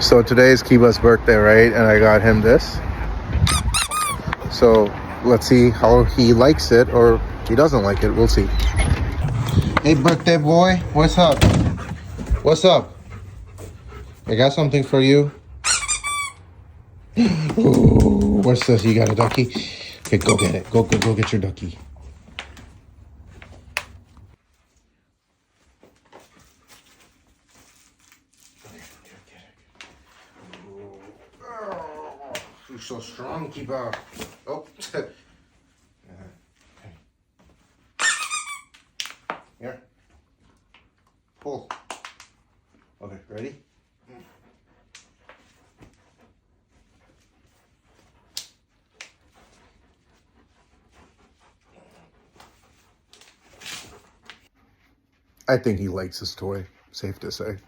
So today is Kiba's birthday, right? And I got him this. So let's see how he likes it or he doesn't like it. We'll see. Hey, birthday boy, what's up? What's up? I got something for you. Ooh, what's this? You got a ducky? Okay, go get it. Go get your ducky. You're so strong, Kiba. Oh. Here. Pull. Okay, ready? I think he likes his toy, safe to say.